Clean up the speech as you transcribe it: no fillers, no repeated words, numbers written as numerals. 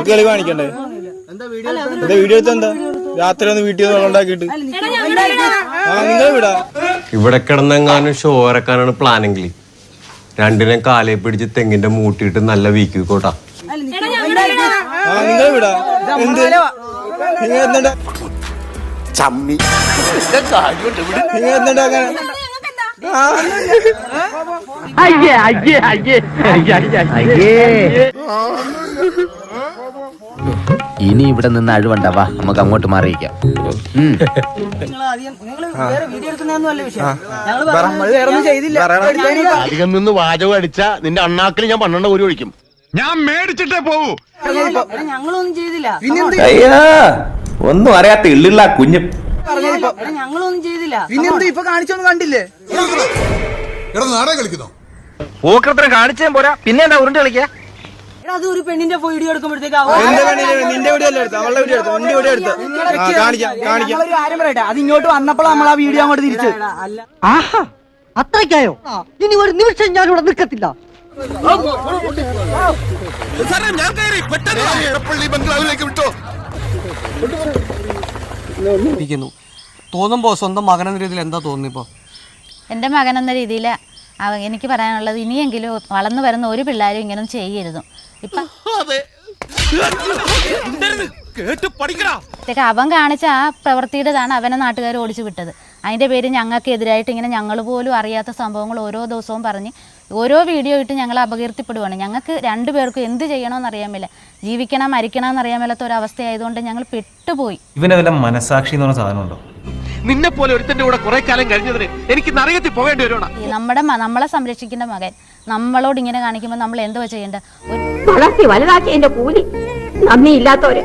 കളി കാണിക്കണ്ടേ? എന്താ വീഡിയോ എടുത്ത എന്താ? രാത്രി ഒന്ന് വീട്ടിൽ നിന്ന് ഉണ്ടാക്കിയിട്ട് നിങ്ങൾ വിടാ. ഇവിടെ കിടന്നെങ്ങാനും ഷോ ഇറക്കാനാണ് പ്ലാനെങ്കിൽ രണ്ടിനെ കാലയെ പിടിച്ച് തെങ്ങിന്റെ മൂട്ടിയിട്ട് നല്ല വീക്കി കോട്ടാ. നിങ്ങൾ വിടാ. എന്ത് നിങ്ങൾ എന്തുണ്ടാ നിങ്ങൾ എന്തുണ്ടാക്കാൻ? ഇനി ഇവിടെ നിന്ന് അഴിവണ്ടാവാ, നമുക്ക് അങ്ങോട്ട് മാറിയിക്കാം. അധികം നിന്ന് വാചകം അടിച്ച നിന്റെ അണ്ണാക്കിൽ ഞാൻ 12 കോരി ഒഴിക്കും. ഞാൻ മേടിച്ചിട്ടേ പോവൂ. ഞങ്ങളൊന്നും ചെയ്തില്ല. ഒന്നും അറിയാത്ത ഇള്ളിള്ള കുഞ്ഞ്. ഞങ്ങളൊന്നും ചെയ്തില്ല. പിന്നെന്താ ഇപ്പൊ കാണിച്ചൊന്നും കണ്ടില്ലേ? നാടകം കളിക്കുന്നോ? ഓക്കത്രയും കാണിച്ചേ പോരാ, പിന്നെ എന്താ ഉരുണ്ട് കളിക്കാ? അത് ഒരു പെണ്ണിന്റെ വീഡിയോ എടുക്കുമ്പോഴത്തേക്ക് നിന്റെ വീഡിയോ എടുത്തു, അവളുടെ വീഡിയോ എടുത്തു, എന്റെ വീഡിയോ എടുത്തു. ഒരു കാര്യം പറയട്ടെ, അത് ഇങ്ങോട്ട് വന്നപ്പോൾ നമ്മൾ ആ വീഡിയോ അങ്ങോട്ട് തിരിച്ചു. ആഹാ, അത്രയ്ക്കായോ? ഇനി ഒരു നിമിഷം ഞാൻ ഇവിടെ നിൽക്കത്തില്ല. തോന്നുമ്പോ സ്വന്തം മകനെന്ന രീതിയിൽ എന്താ തോന്നിപ്പോ? എൻ്റെ മകനെന്ന രീതിയിൽ എനിക്ക് പറയാനുള്ളത്, ഇനിയെങ്കിലും വളർന്നു വരുന്ന ഒരു പിള്ളേരും ഇങ്ങനെ ചെയ്യരുത്. ഇപ്പം അവൻ കാണിച്ച ആ പ്രവൃത്തിയുടേതാണ് അവനെ നാട്ടുകാർ ഓടിച്ചു വിട്ടത്. അതിൻ്റെ പേര് ഞങ്ങൾക്ക് എതിരായിട്ട് ഇങ്ങനെ ഞങ്ങൾ പോലും അറിയാത്ത സംഭവങ്ങൾ ഓരോ ദിവസവും പറഞ്ഞ് ഓരോ വീഡിയോ ഇട്ട് ഞങ്ങൾ അപകീർത്തിപ്പെടുവാണ്. ഞങ്ങൾക്ക് രണ്ടുപേർക്കും എന്ത് ചെയ്യണമെന്ന് അറിയാൻ മേല, ജീവിക്കണം മരിക്കണം എന്നറിയാൻ മേലാത്ത ഒരവസ്ഥയായതുകൊണ്ട് ഞങ്ങൾ പെട്ടുപോയി. ഇവനെല്ലാം മനസാക്ഷി എന്ന് പറഞ്ഞ സാധനമുണ്ടോ? നിന്നെ പോലെ ഒരുത്തന്റെ കൂടെ കുറെ കാലം കഴിഞ്ഞതിന് എനിക്ക് നരകത്തിൽ പോകേണ്ടി വരുവാണ്. നമ്മളെ സംരക്ഷിക്കേണ്ട മകൻ നമ്മളോട് ഇങ്ങനെ കാണിക്കുമ്പോൾ നമ്മൾ എന്തുവാ ചെയ്യേണ്ടത്? വളർത്തി വലുതാക്കി എന്റെ കൂലി നന്ദിയില്ലാത്തവര്.